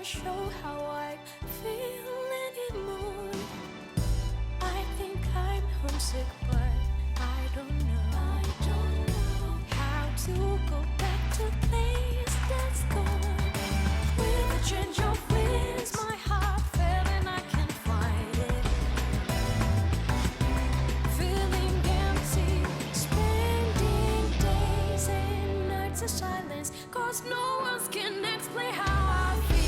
wanna show how I feel anymore. I think I'm homesick, but I don't know how to go back to a place that's gone. With a change of winds, my heart fell and I can't find it. Feeling empty, spending days and nights in silence, 'cause no one can explain how I feel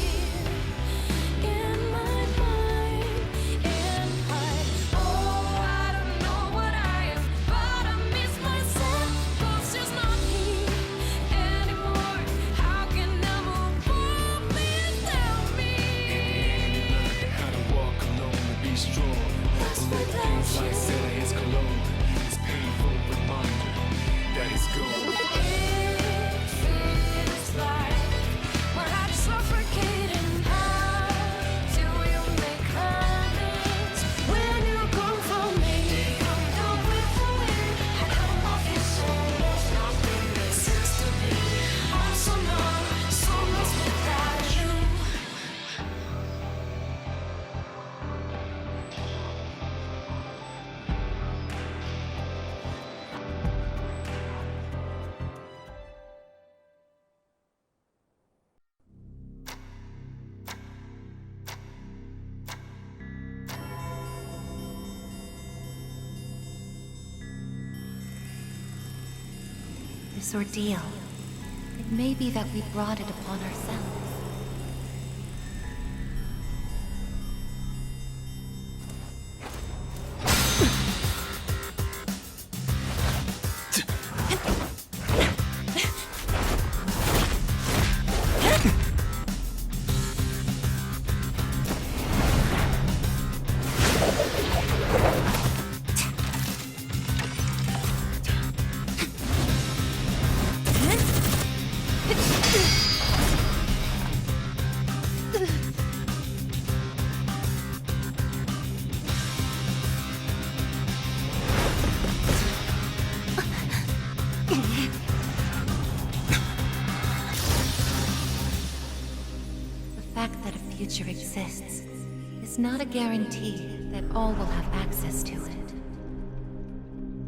in my mind. And I don't know what I am, but I miss myself, 'cause it's not me anymore. How can I move on without me? How to walk alone and be strong. Lost Little without things like you. Santa is cologne. It's painful reminder that it's gone. It feels like my heart's suffocating. How do you make amends when you come for me? Come down with the wind. I come off your soul. Nothing makes sense to me. I'm so numb, so lost without you. This ordeal, it may be that we brought it upon ourselves. The fact that a future exists is not a guarantee that all will have access to it.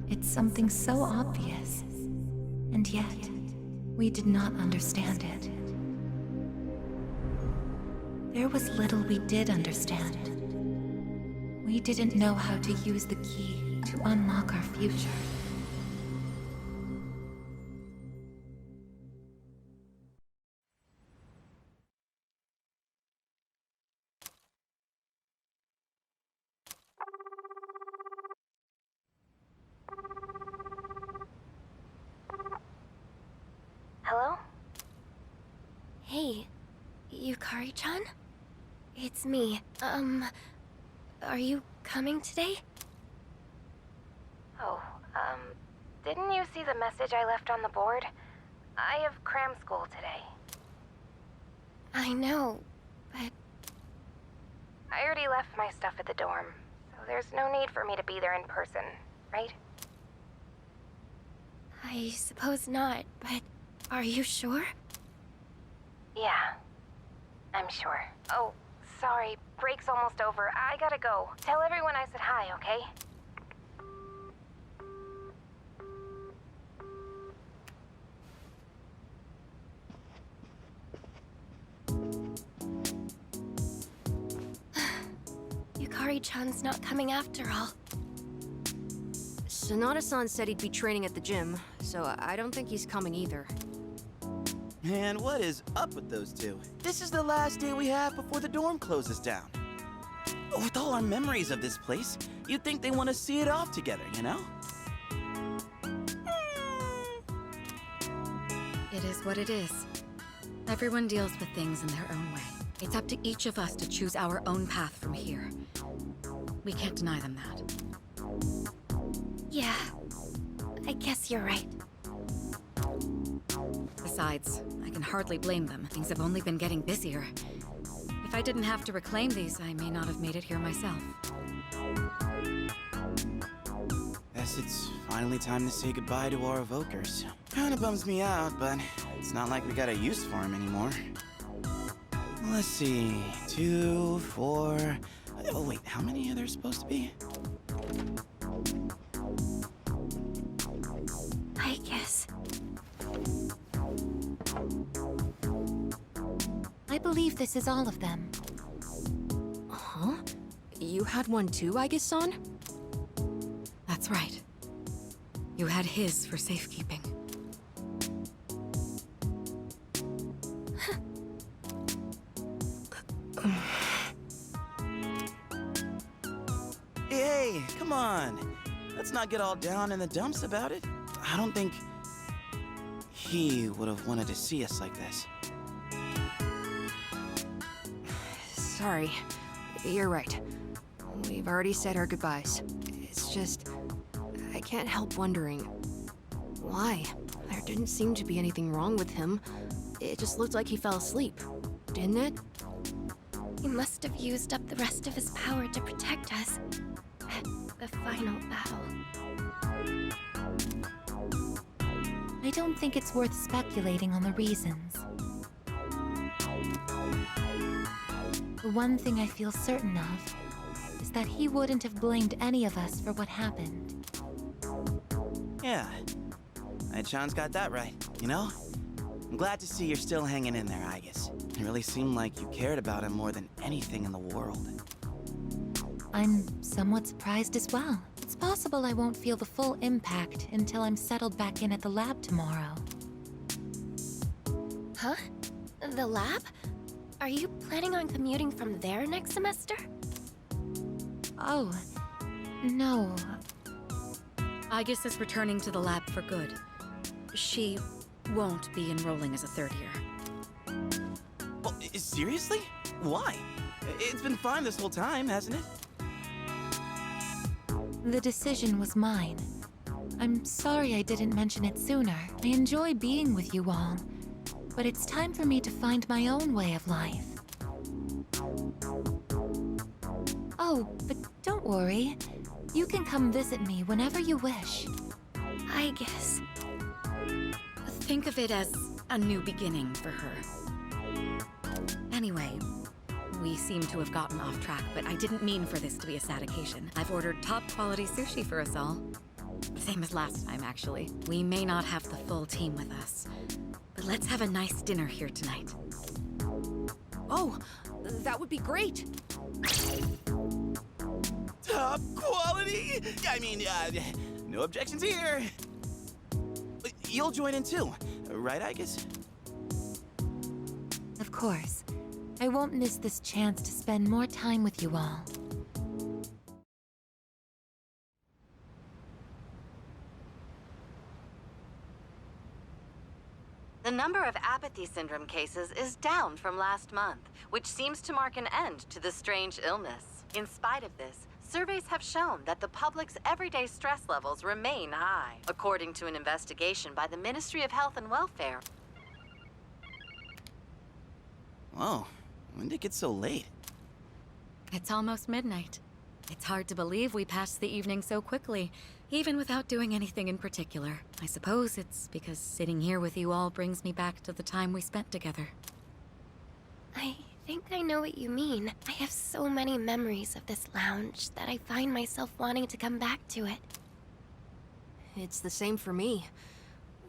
It's something so obvious, and yet we did not understand it. There was little we did understand. We didn't know how to use the key to unlock our future. Hello? Hey, Yukari-chan? It's me. Are you coming today? Oh, didn't you see the message I left on the board? I have cram school today. I know, but... I already left my stuff at the dorm, so there's no need for me to be there in person, right? I suppose not, but are you sure? Yeah, I'm sure. Oh, sorry, break's almost over. I gotta go. Tell everyone I said hi, okay? Yukari-chan's not coming after all. Sonata-san said he'd be training at the gym, so I don't think he's coming either. Man, what is up with those two? This is the last day we have before the dorm closes down. With all our memories of this place, you'd think they want to see it off together, you know? It is what it is. Everyone deals with things in their own way. It's up to each of us to choose our own path from here. We can't deny them that. Yeah, I guess you're right. Besides, I can hardly blame them. Things have only been getting busier. If I didn't have to reclaim these, I may not have made it here myself. Guess it's finally time to say goodbye to our evokers. Kinda bums me out, but it's not like we got a use for them anymore. Let's see. 2, 4. Oh, wait, how many are there supposed to be? Aigis. I believe this is all of them. Huh? You had one too, Aigis-san? That's right. You had his for safekeeping. Hey, come on. Let's not get all down in the dumps about it. I don't think he would have wanted to see us like this. Sorry. You're right. We've already said our goodbyes. It's just... I can't help wondering... why? There didn't seem to be anything wrong with him. It just looked like he fell asleep. Didn't it? He must have used up the rest of his power to protect us at the final battle. I don't think it's worth speculating on the reasons. The one thing I feel certain of is that he wouldn't have blamed any of us for what happened. Yeah. Sean's got that right, you know? I'm glad to see you're still hanging in there, Aigis. It really seemed like you cared about him more than anything in the world. I'm somewhat surprised as well. It's possible I won't feel the full impact until I'm settled back in at the lab tomorrow. Huh? The lab? Are you planning on commuting from there next semester? Oh, no. Aigis is returning to the lab for good. She won't be enrolling as a third year. Well, seriously? Why? It's been fine this whole time, hasn't it? The decision was mine. I'm sorry I didn't mention it sooner. I enjoy being with you all. But it's time for me to find my own way of life. Oh, but don't worry. You can come visit me whenever you wish. Aigis. Think of it as a new beginning for her. Anyway, we seem to have gotten off track, but I didn't mean for this to be a sad occasion. I've ordered top-quality sushi for us all. Same as last time, actually. We may not have the full team with us, but let's have a nice dinner here tonight. Oh, that would be great! Top quality? I mean, no objections here. You'll join in too, right, Aigis? Of course. I won't miss this chance to spend more time with you all. The number of apathy syndrome cases is down from last month, which seems to mark an end to the strange illness. In spite of this, surveys have shown that the public's everyday stress levels remain high, according to an investigation by the Ministry of Health and Welfare. Whoa, when did it get so late? It's almost midnight. It's hard to believe we passed the evening so quickly, even without doing anything in particular. I suppose it's because sitting here with you all brings me back to the time we spent together. I think I know what you mean. I have so many memories of this lounge that I find myself wanting to come back to it. It's the same for me.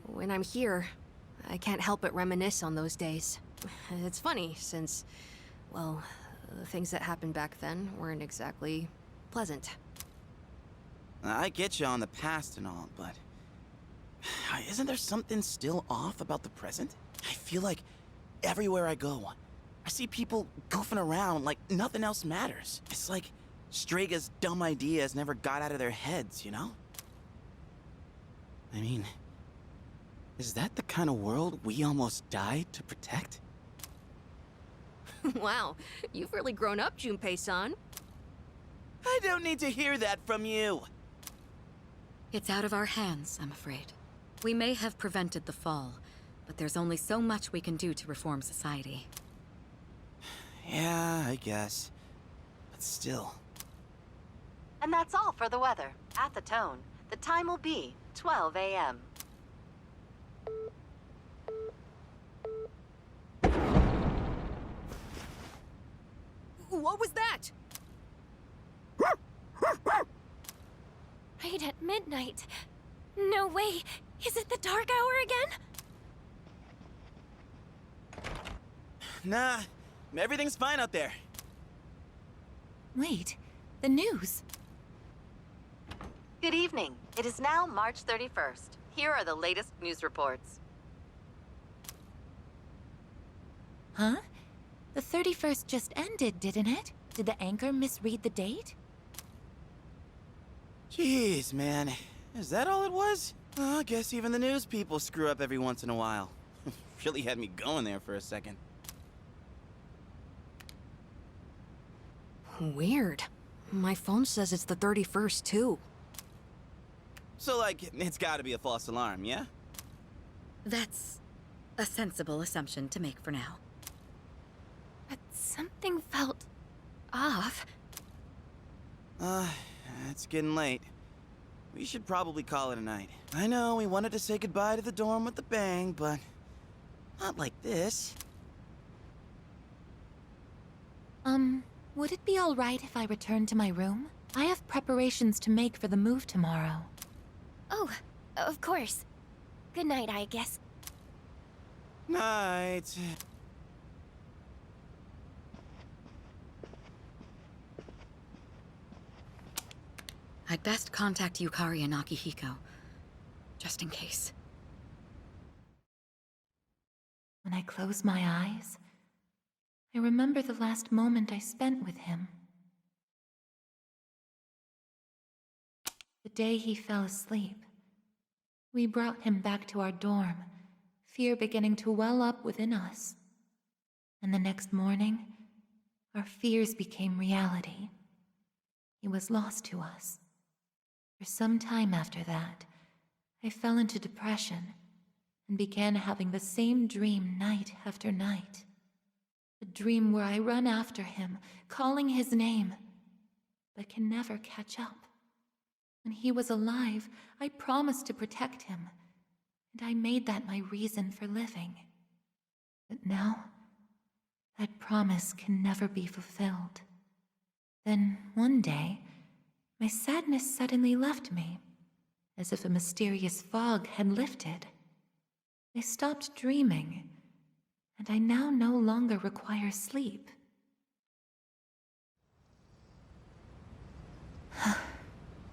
When I'm here, I can't help but reminisce on those days. It's funny, since, well, the things that happened back then weren't exactly pleasant. I get you on the past and all, but... isn't there something still off about the present? I feel like everywhere I go, I see people goofing around like nothing else matters. It's like Strega's dumb ideas never got out of their heads, you know? I mean, is that the kind of world we almost died to protect? Wow, you've really grown up, Junpei-san. I don't need to hear that from you. It's out of our hands, I'm afraid. We may have prevented the fall, but there's only so much we can do to reform society. Yeah, I guess. But still. And that's all for the weather. At the tone, the time will be 12 a.m. what was that? Right at midnight. No way. Is it the dark hour again? Nah, everything's fine out there. Wait, the news. Good evening. It is now March 31st. Here are the latest news reports. Huh? The 31st just ended, didn't it? Did the anchor misread the date? Jeez, man. Is that all it was? I guess even the news people screw up every once in a while. Really had me going there for a second. Weird. My phone says it's the 31st, too. So, like, it's gotta be a false alarm, yeah? That's a sensible assumption to make for now. But something felt off. It's getting late. We should probably call it a night. I know we wanted to say goodbye to the dorm with a bang, but not like this. Would it be all right if I returned to my room? I have preparations to make for the move tomorrow. Oh, of course. Good night, I guess. Night. I'd best contact Yukari and Akihiko, just in case. When I close my eyes, I remember the last moment I spent with him. The day he fell asleep. We brought him back to our dorm, fear beginning to well up within us. And the next morning, our fears became reality. He was lost to us. For some time after that, I fell into depression and began having the same dream night after night. A dream where I run after him, calling his name, but can never catch up. When he was alive, I promised to protect him, and I made that my reason for living. But now, that promise can never be fulfilled. Then, one day, my sadness suddenly left me, as if a mysterious fog had lifted. I stopped dreaming, and I now no longer require sleep.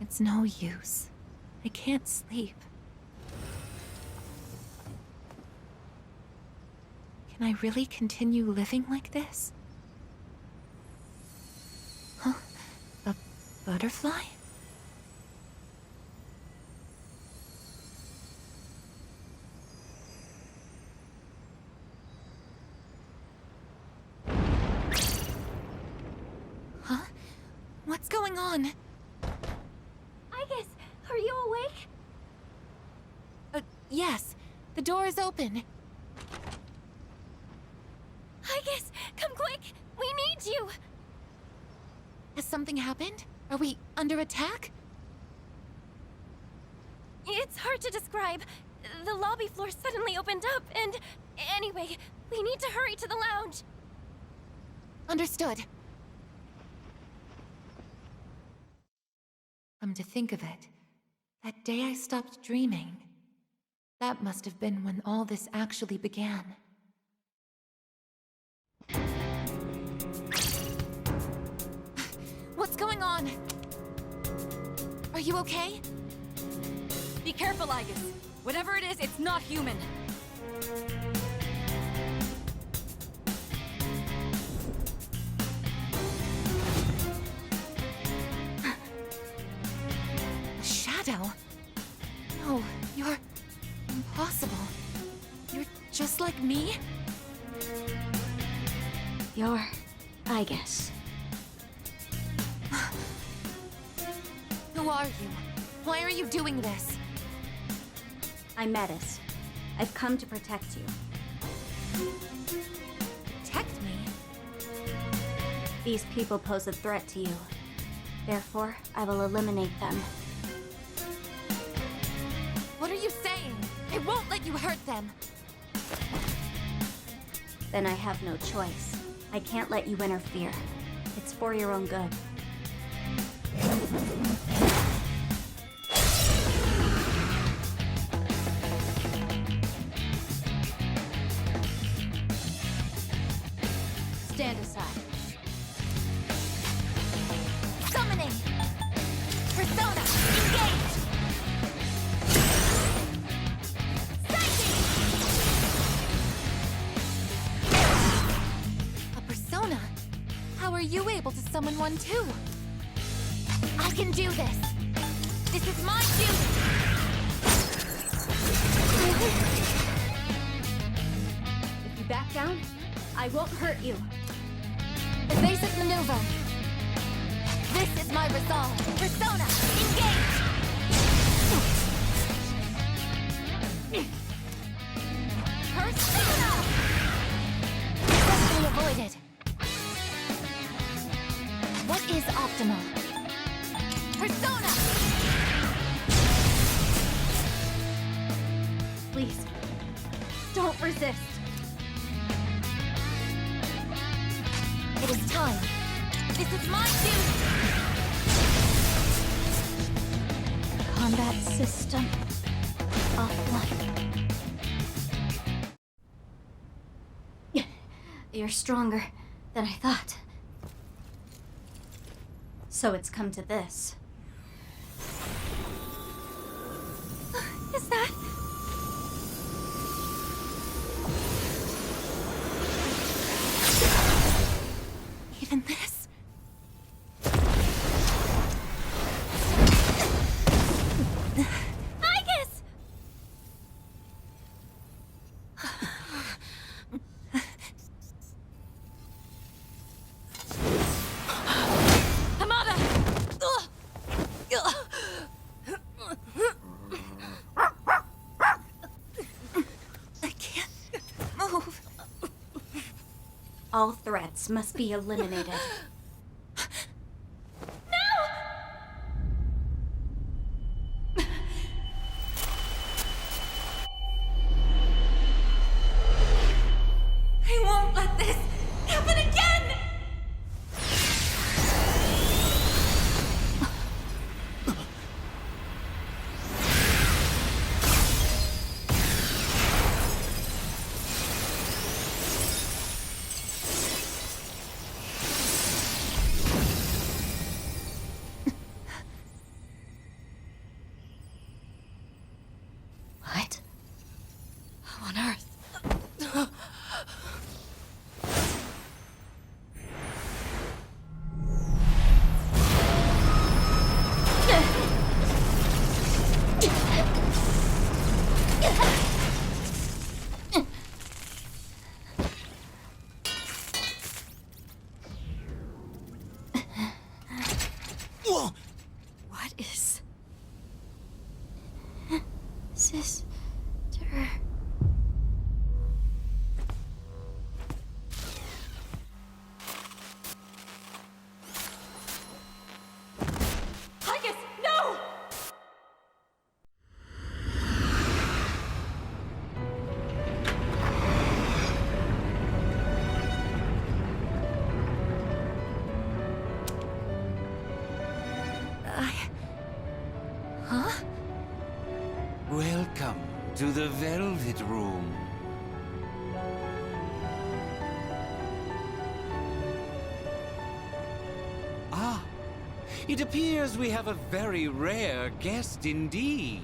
It's no use. I can't sleep. Can I really continue living like this? Huh? A butterfly? Huh? What's going on? Aigis, are you awake? Yes. The door is open. Aigis, come quick! We need you! Has something happened? Are we under attack? It's hard to describe. The lobby floor suddenly opened up, and... Anyway, we need to hurry to the lounge. Understood. Come to think of it, that day I stopped dreaming. That must have been when all this actually began. What's going on? Are you okay? Be careful, Aigis. Whatever it is, it's not human. A shadow? No, you're... impossible. You're just like me? You're Aigis. Who are you? Why are you doing this? I'm Metis. I've come to protect you. Protect me? These people pose a threat to you. Therefore, I will eliminate them. What are you saying? I won't let you hurt them. Then I have no choice. I can't let you interfere. It's for your own good. Stand aside. Summoning! Persona! Engage! A persona? How are you able to summon one too? I can do this! This is my duty! If you back down, I won't hurt you. Evasive maneuver! This is my resolve! Persona! Engage! Persona! Successfully avoided. What is optimal? Persona! Please, don't resist. It is time. This is my duty! Combat system offline. You're stronger than I thought. So it's come to this. Is that... even this? Aigis! Hamada! I can't move. All threats must be eliminated. I won't let this happen again! What? How on earth? Whoa! What is... Sister. Aigis, no! Huh? Welcome to the Velvet Room. Ah, it appears we have a very rare guest indeed.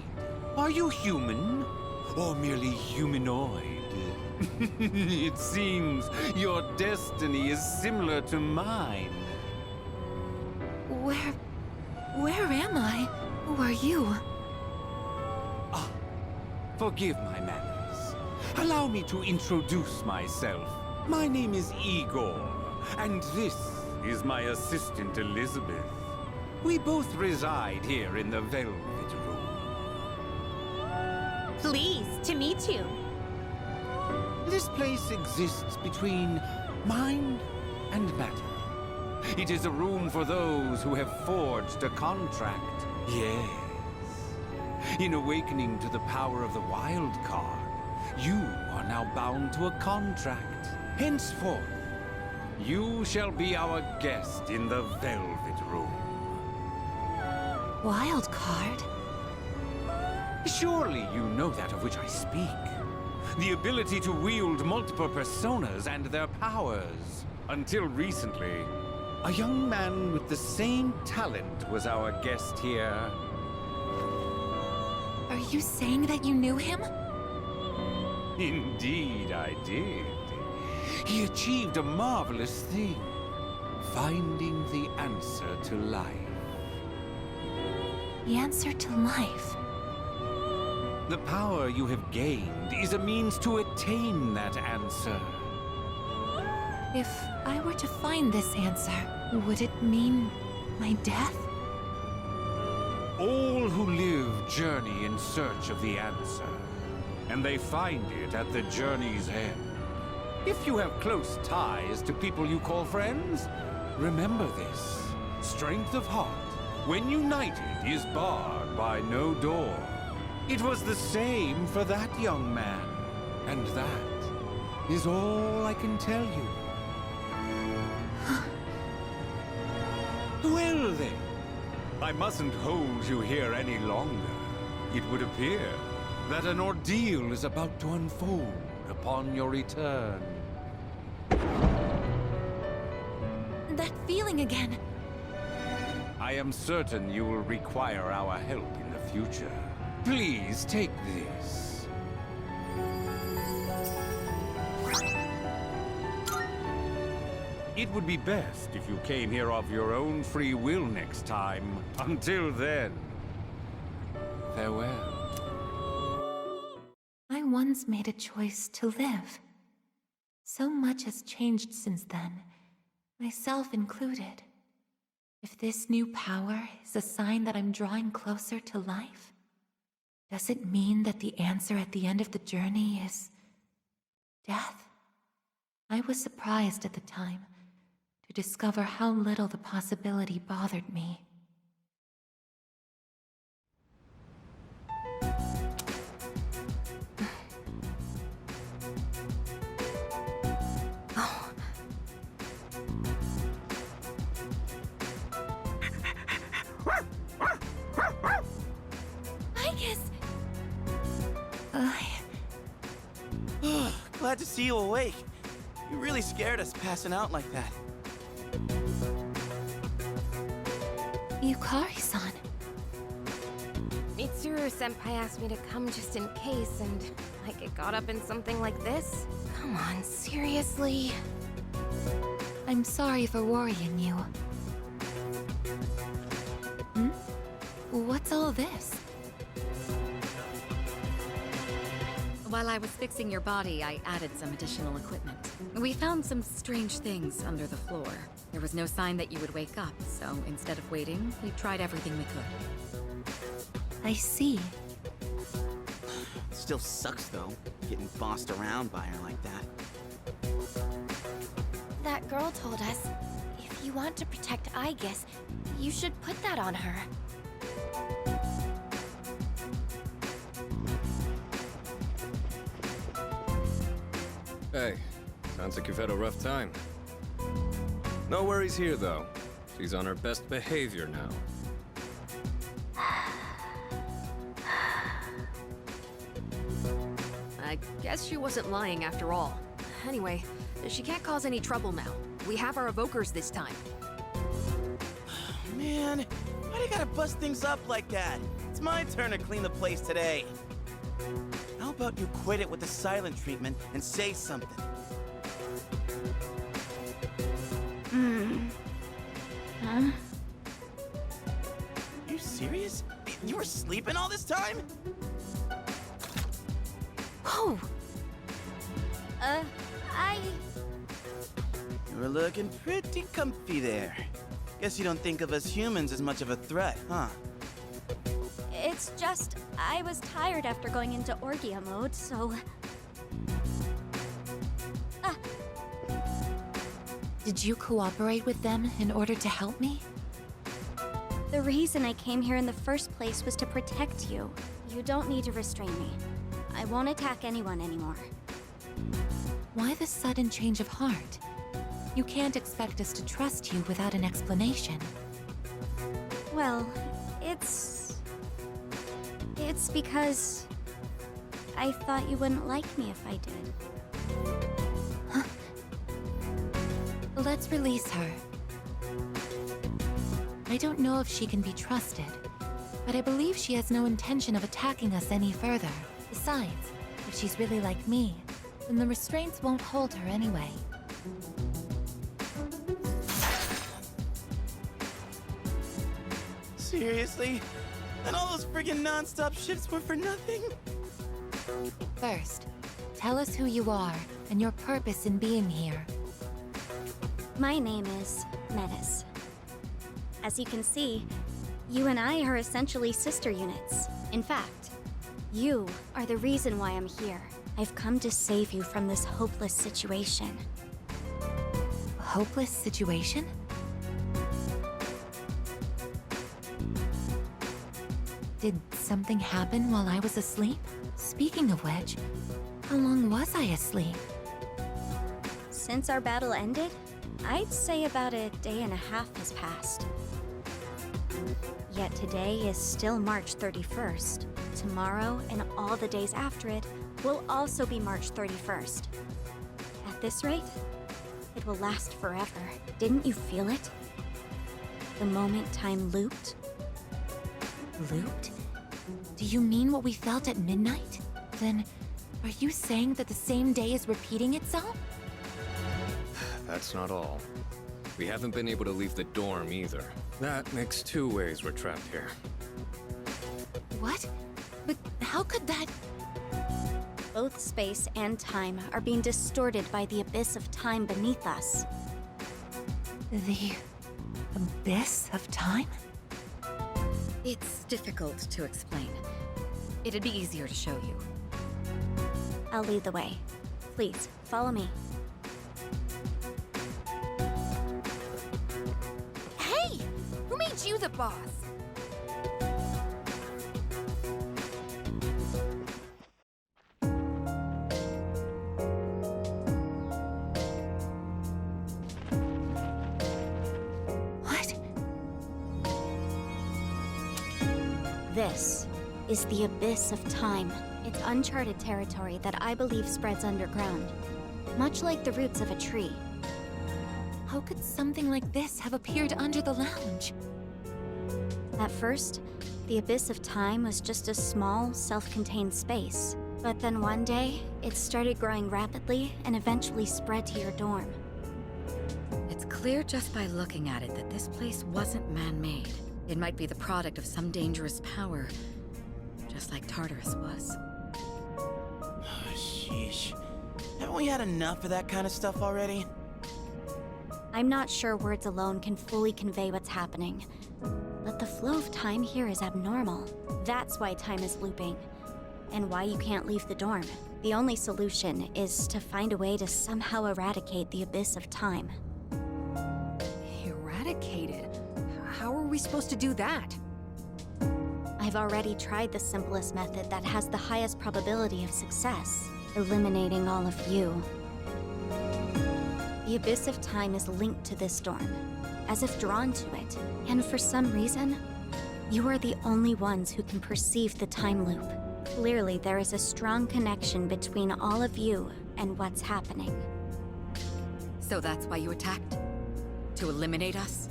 Are you human? Or merely humanoid? It seems your destiny is similar to mine. Where am I? Who are you? Forgive my manners. Allow me to introduce myself. My name is Igor, and this is my assistant Elizabeth. We both reside here in the Velvet Room. Pleased to meet you. This place exists between mind and matter. It is a room for those who have forged a contract. Yes. In awakening to the power of the wild card, you are now bound to a contract. Henceforth, You shall be our guest in the Velvet Room. Wild card? Surely you know that of which I speak. The ability to wield multiple personas and their powers. Until recently, a young man with the same talent was our guest here. Are you saying that you knew him? Indeed, I did. He achieved a marvelous thing, finding the answer to life. The answer to life. The power you have gained is a means to attain that answer. If I were to find this answer, would it mean my death? All who live journey in search of the answer, and they find it at the journey's end. If you have close ties to people you call friends, remember this. Strength of heart, when united, is barred by no door. It was the same for that young man, and that is all I can tell you. Well then, I mustn't hold you here any longer. It would appear that an ordeal is about to unfold upon your return. That feeling again. I am certain you will require our help in the future. Please take this. It would be best if you came here of your own free will next time. Until then, farewell. I once made a choice to live. So much has changed since then, myself included. If this new power is a sign that I'm drawing closer to life, does it mean that the answer at the end of the journey is death? I was surprised at the time to discover how little the possibility bothered me. Aigis! Glad to see you awake. You really scared us passing out like that. Yukari-san. Mitsuru-senpai asked me to come just in case, and I get caught up in something like this? Come on, seriously? I'm sorry for worrying you. What's all this? While I was fixing your body, I added some additional equipment. We found some strange things under the floor. There was no sign that you would wake up, so instead of waiting, we tried everything we could. I see. Still sucks though, getting bossed around by her like that. That girl told us, if you want to protect Aigis, you should put that on her. Hey, sounds like you've had a rough time. No worries here, though. She's on her best behavior now. I guess she wasn't lying after all. Anyway, she can't cause any trouble now. We have our evokers this time. Man, why do you gotta bust things up like that? It's my turn to clean the place today. How about you quit it with the silent treatment and say something? Huh? You serious? You were sleeping all this time? Oh! You were looking pretty comfy there. Guess you don't think of us humans as much of a threat, huh? It's just, I was tired after going into Orgia mode, so... Did you cooperate with them in order to help me? The reason I came here in the first place was to protect you. You don't need to restrain me. I won't attack anyone anymore. Why the sudden change of heart? You can't expect us to trust you without an explanation. Well, it's because I thought you wouldn't like me if I did. Let's release her. I don't know if she can be trusted, but I believe she has no intention of attacking us any further. Besides, if she's really like me, then the restraints won't hold her anyway. Seriously? And all those friggin' non-stop shifts were for nothing? First, tell us who you are and your purpose in being here. My name is Metis. As you can see, you and I are essentially sister units. In fact, you are the reason why I'm here. I've come to save you from this hopeless situation. Hopeless situation? Did something happen while I was asleep? Speaking of which, how long was I asleep? Since our battle ended, I'd say about a day and a half has passed. Yet today is still March 31st. Tomorrow and all the days after it will also be March 31st. At this rate, it will last forever. Didn't you feel it? The moment time looped? Looped? Do you mean what we felt at midnight? Then, are you saying that the same day is repeating itself? That's not all. We haven't been able to leave the dorm either. That makes two ways we're trapped here. What? But how could that... Both space and time are being distorted by the abyss of time beneath us. The... abyss of time? It's difficult to explain. It'd be easier to show you. I'll lead the way. Please, follow me. Hey! Who made you the boss? What? This is the abyss of time. It's uncharted territory that I believe spreads underground, much like the roots of a tree. How could something like this have appeared under the lounge? At first, the abyss of time was just a small, self-contained space. But then one day, it started growing rapidly and eventually spread to your dorm. It's clear just by looking at it that this place wasn't man-made. It might be the product of some dangerous power, just like Tartarus was. Sheesh. Haven't we had enough of that kind of stuff already? I'm not sure words alone can fully convey what's happening, but the flow of time here is abnormal. That's why time is looping, and why you can't leave the dorm. The only solution is to find a way to somehow eradicate the abyss of time. Eradicated? How are we supposed to do that? I've already tried the simplest method that has the highest probability of success, eliminating all of you. The abyss of time is linked to this dorm, as if drawn to it, and for some reason, you are the only ones who can perceive the time loop. Clearly, there is a strong connection between all of you and what's happening. So that's why you attacked? To eliminate us?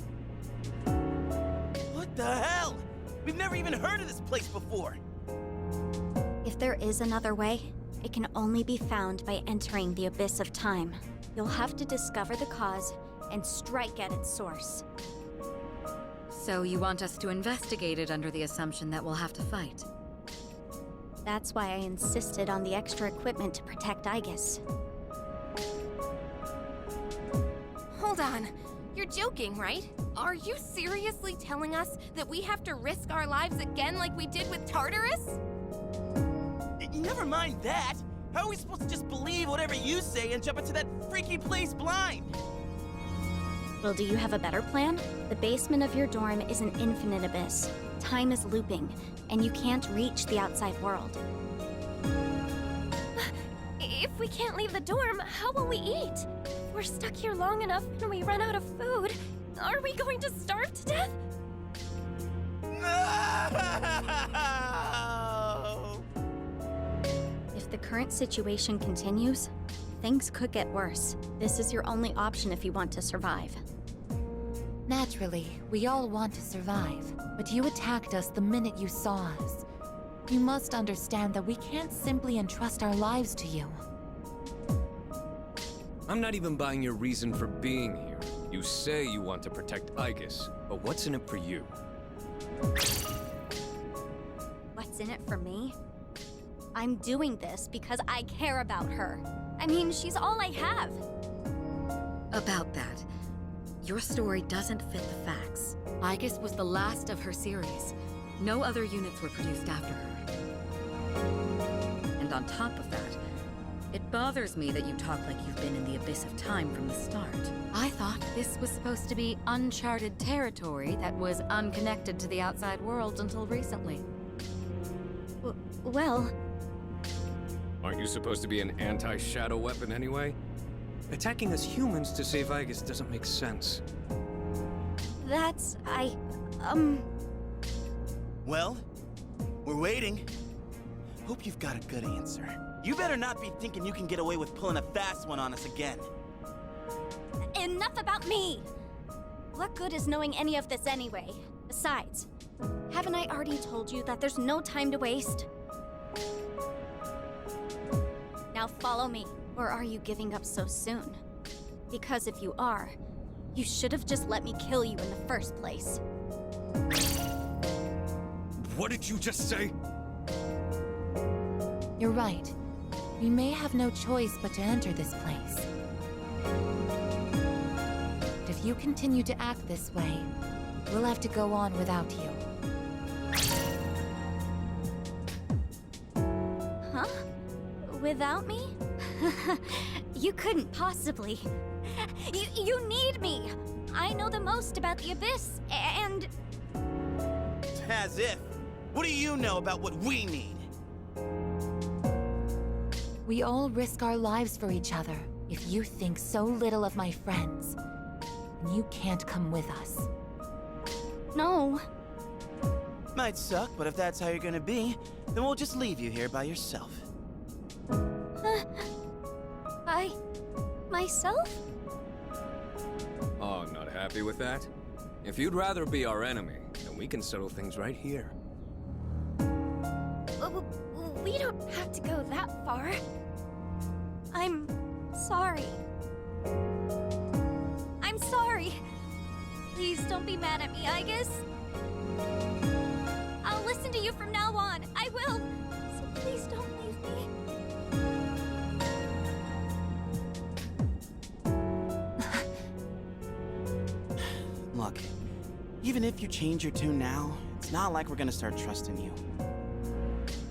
What the hell? We've never even heard of this place before. If there is another way, it can only be found by entering the abyss of time. You'll have to discover the cause and strike at its source. So you want us to investigate it under the assumption that we'll have to fight? That's why I insisted on the extra equipment to protect Aigis. Hold on. You're joking, right? Are you seriously telling us that we have to risk our lives again like we did with Tartarus? Never mind that. How are we supposed to just believe whatever you say and jump into that freaky place blind? Well, do you have a better plan? The basement of your dorm is an infinite abyss. Time is looping, and you can't reach the outside world. If we can't leave the dorm, how will we eat? We're we're stuck here long enough and we run out of food, are we going to starve to death? No! If the current situation continues, things could get worse. This is your only option if you want to survive. Naturally, we all want to survive, but you attacked us the minute you saw us. You must understand that we can't simply entrust our lives to you. I'm not even buying your reason for being here. You say you want to protect Aigis, but what's in it for you? What's in it for me? I'm doing this because I care about her. I mean, she's all I have. About that, your story doesn't fit the facts. Aigis was the last of her series. No other units were produced after her. And on top of that, it bothers me that you talk like you've been in the abyss of time from the start. I thought this was supposed to be uncharted territory that was unconnected to the outside world until recently. Well, Aren't you supposed to be an anti-shadow weapon anyway? Attacking us humans to save Aigis doesn't make sense. that's... Well, we're waiting. Hope you've got a good answer. You better not be thinking you can get away with pulling a fast one on us again. Enough about me! What good is knowing any of this anyway? Besides, haven't I already told you that there's no time to waste? Now follow me, or are you giving up so soon? Because if you are, you should have just let me kill you in the first place. What did you just say? You're right. We may have no choice but to enter this place. But if you continue to act this way, we'll have to go on without you. Huh? Without me? You couldn't possibly. You need me! I know the most about the Abyss, and... As if. What do you know about what we need? We all risk our lives for each other. If you think so little of my friends, then you can't come with us. No. Might suck, but if that's how you're gonna be, then we'll just leave you here by yourself. Myself? Oh, not happy with that? If you'd rather be our enemy, then we can settle things right here. We don't have to go that far. I'm sorry. I'm sorry. Please don't be mad at me, Aigis. I'll listen to you from now on. I will. So please don't leave me. Look, even if you change your tune now, it's not like we're gonna start trusting you.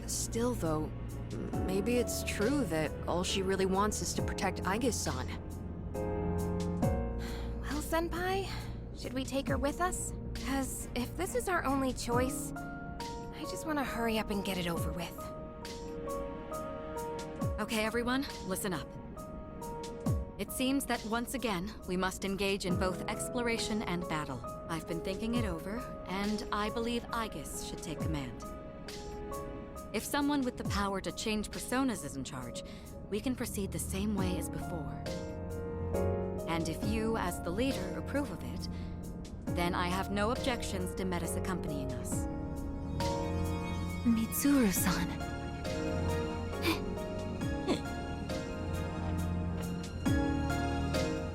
Still, though, maybe it's true that all she really wants is to protect Aigis-san. Well, Senpai, should we take her with us? Because if this is our only choice, I just want to hurry up and get it over with. Okay, everyone, listen up. It seems that once again, we must engage in both exploration and battle. I've been thinking it over, and I believe Aigis should take command. If someone with the power to change personas is in charge, we can proceed the same way as before. And if you, as the leader, approve of it, then I have no objections to Metis accompanying us. Mitsuru-san.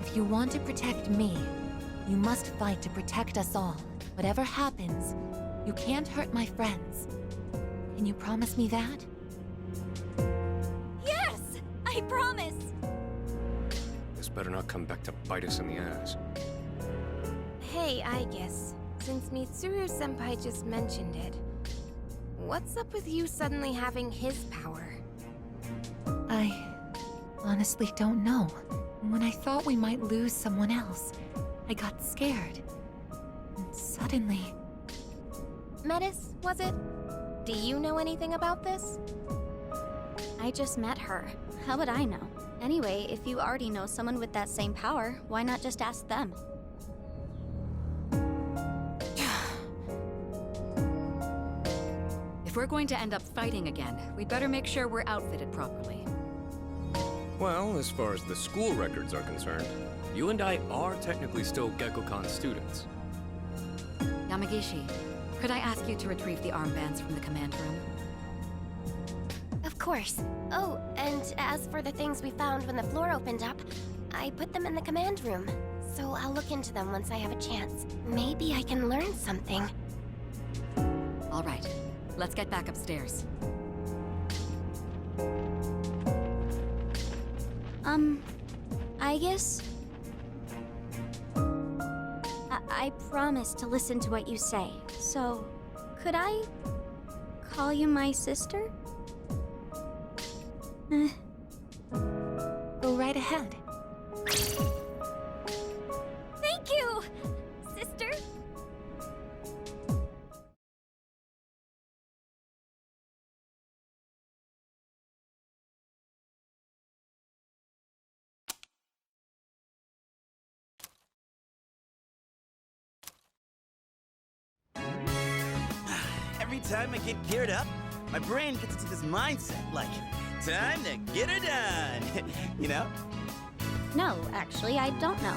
If you want to protect me, you must fight to protect us all. Whatever happens, you can't hurt my friends. Can you promise me that? Yes! I promise! This better not come back to bite us in the ass. Hey, Aigis, since Mitsuru-senpai just mentioned it, what's up with you suddenly having his power? I honestly don't know. When I thought we might lose someone else, I got scared. And suddenly... Metis, was it? Do you know anything about this? I just met her. How would I know? Anyway, if you already know someone with that same power, why not just ask them? If we're going to end up fighting again, we'd better make sure we're outfitted properly. Well, as far as the school records are concerned, you and I are technically still Gekkoukan students. Yamagishi, could I ask you to retrieve the armbands from the command room? Of course. Oh, and as for the things we found when the floor opened up, I put them in the command room. So I'll look into them once I have a chance. Maybe I can learn something. All right, let's get back upstairs. Aigis? I promise to listen to what you say, so could I call you my sister? Go right ahead. Thank you, sister! Every time I get geared up, my brain gets into this mindset like, time to get her done. You know? No, actually, I don't know.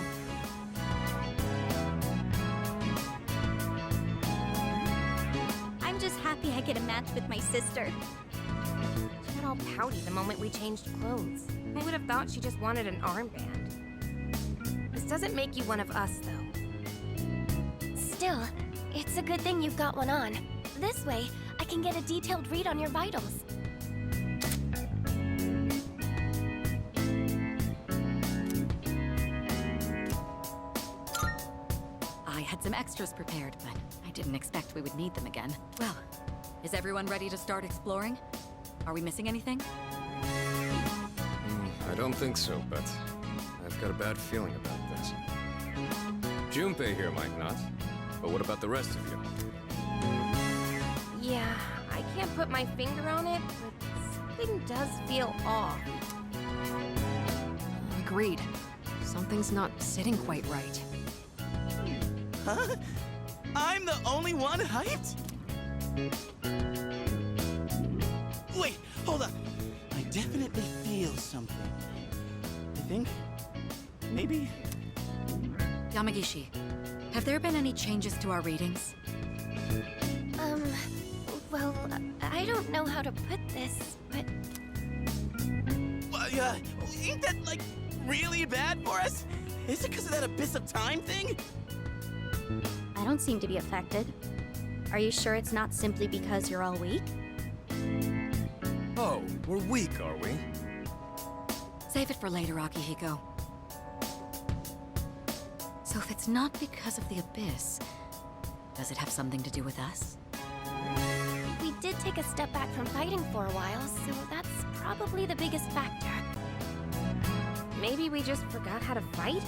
I'm just happy I get a match with my sister. She got all pouty the moment we changed clothes. Who would have thought she just wanted an armband? This doesn't make you one of us, though. Still, it's a good thing you've got one on. This way, I can get a detailed read on your vitals. I had some extras prepared, but I didn't expect we would need them again. Well, is everyone ready to start exploring? Are we missing anything? I don't think so, but I've got a bad feeling about this. Junpei here might not, but what about the rest of you? Yeah, I can't put my finger on it, but something does feel off. Agreed. Something's not sitting quite right. Huh? I'm the only one hyped? Wait, hold on. I definitely feel something. I think... maybe... Yamagishi, have there been any changes to our readings? Well, I don't know how to put this, but... ain't that, like, really bad for us? Is it because of that abyss of time thing? I don't seem to be affected. Are you sure it's not simply because you're all weak? Oh, we're weak, are we? Save it for later, Akihiko. So if it's not because of the abyss, does it have something to do with us? We did take a step back from fighting for a while, so that's probably the biggest factor. Maybe we just forgot how to fight?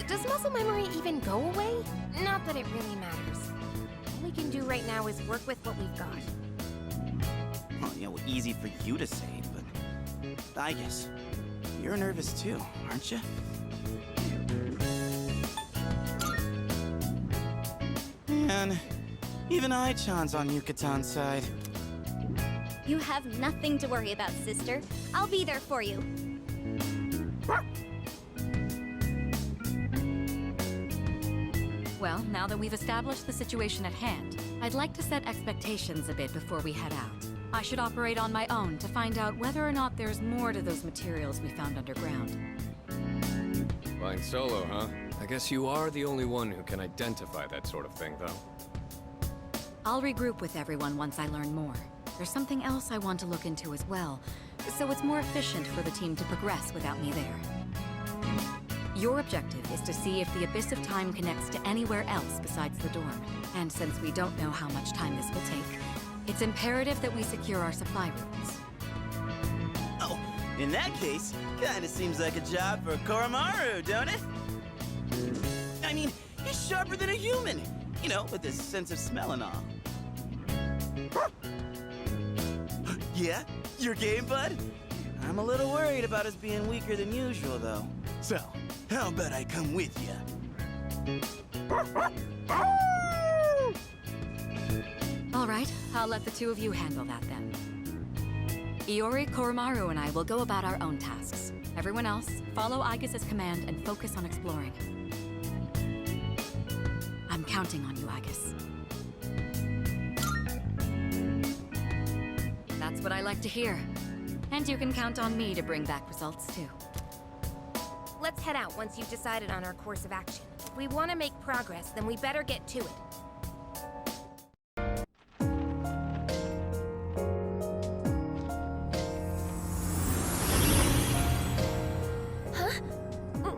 Does muscle memory even go away? Not that it really matters. All we can do right now is work with what we've got. Well, easy for you to say, but... I guess. You're nervous too, aren't you? Man, even I-chan's on Yukatan's side. You have nothing to worry about, sister. I'll be there for you. Well, now that we've established the situation at hand, I'd like to set expectations a bit before we head out. I should operate on my own to find out whether or not there's more to those materials we found underground. Flying solo, huh? I guess you are the only one who can identify that sort of thing, though. I'll regroup with everyone once I learn more. There's something else I want to look into as well, so it's more efficient for the team to progress without me there. Your objective is to see if the Abyss of Time connects to anywhere else besides the dorm. And since we don't know how much time this will take, it's imperative that we secure our supply routes. Oh, in that case, kinda seems like a job for Koromaru, don't it? I mean, he's sharper than a human, with his sense of smell and all. Yeah? Your game, bud? I'm a little worried about us being weaker than usual, though. So, how about I come with you? All right, I'll let the two of you handle that then. Iori, Koromaru, and I will go about our own tasks. Everyone else, follow Aigis' command and focus on exploring. I'm counting on you, Aigis. That's what I like to hear. And you can count on me to bring back results, too. Let's head out once you've decided on our course of action. If we want to make progress, then we better get to it.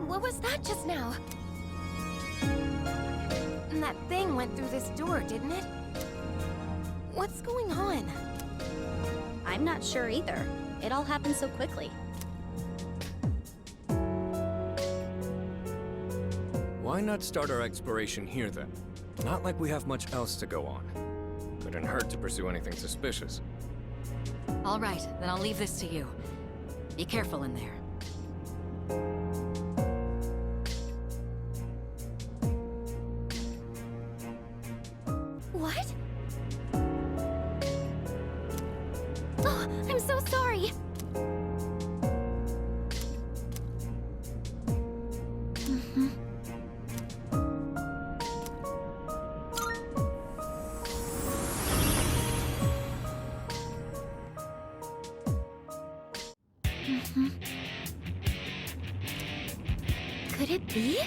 What was that just now? That thing went through this door, didn't it? What's going on? I'm not sure either. It all happened so quickly. Why not start our exploration here, then? Not like we have much else to go on. Couldn't hurt to pursue anything suspicious. All right, then I'll leave this to you. Be careful in there. What? Oh, I'm so sorry. Could it be?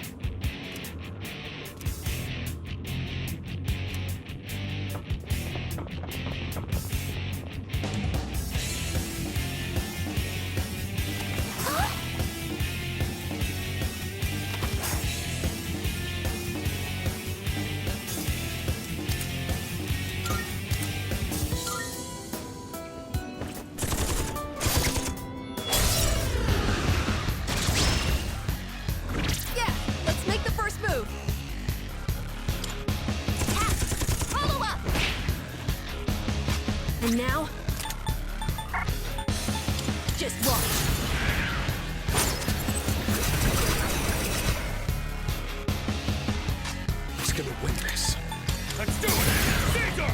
And now? Just watch. He's gonna win this. Let's do it! Caesar!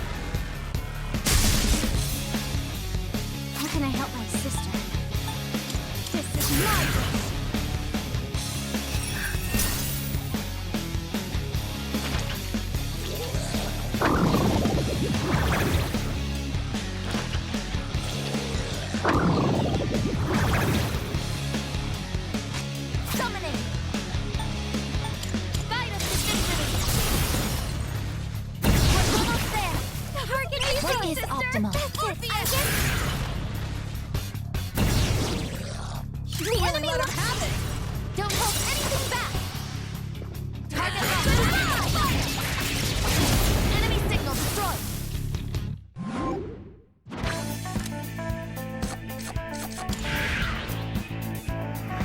How can I help my sister? This is my wish! Optimal. The enemy will have it! Don't hold anything back! Target locked! Enemy signal destroyed!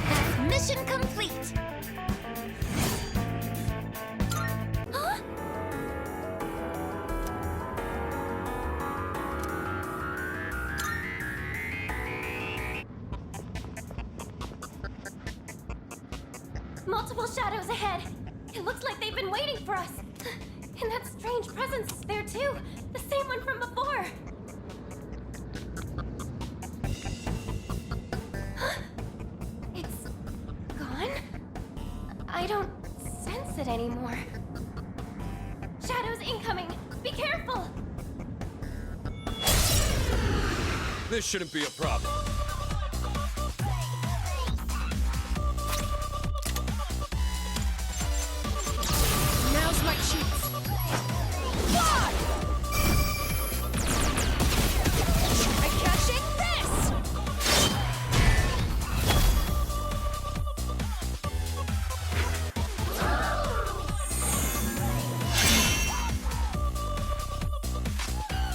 That's mission complete! Huh? Multiple shadows ahead. It looks like they've been waiting for us. And that strange presence is there too. The same one from before. It's gone? I don't sense it anymore. Shadows incoming. Be careful. This shouldn't be a problem. Now's my chance. Fly! Try catching this!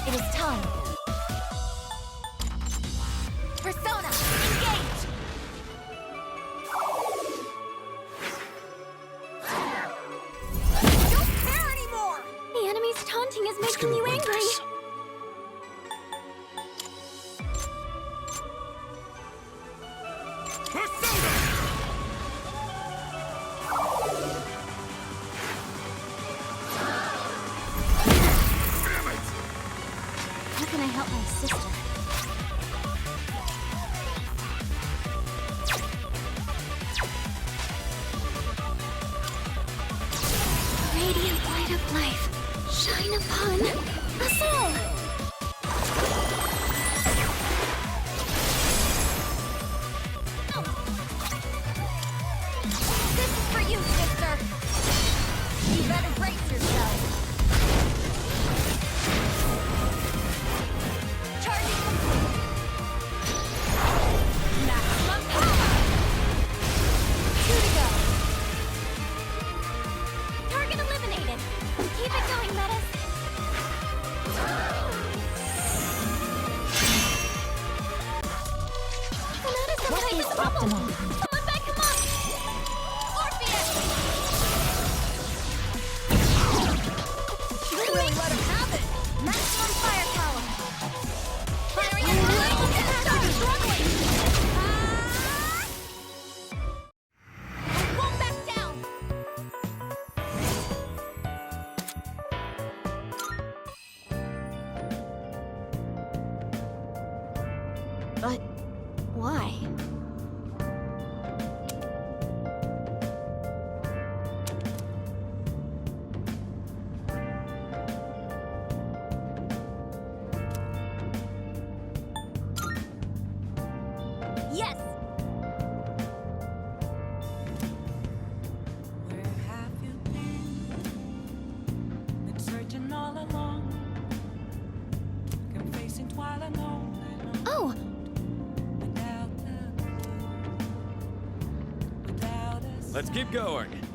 It is time. Persona, engage! Don't care anymore! The enemy's taunting is He's making gonna you win angry. this. radiant light of life shine upon us all. This is for you, sister. You better brace yourself. Charging complete. Maximum power. 2 to go. Target eliminated. Keep it going, Metis. What is optimal? Someone back him up! Orpheus! Really let him have it! Maximum firepower. Firing at the started struggling! Won't back down! But why? Yes! Where have you been searching all along, confessing twilight alone Oh, without the clue, without a Let's keep going.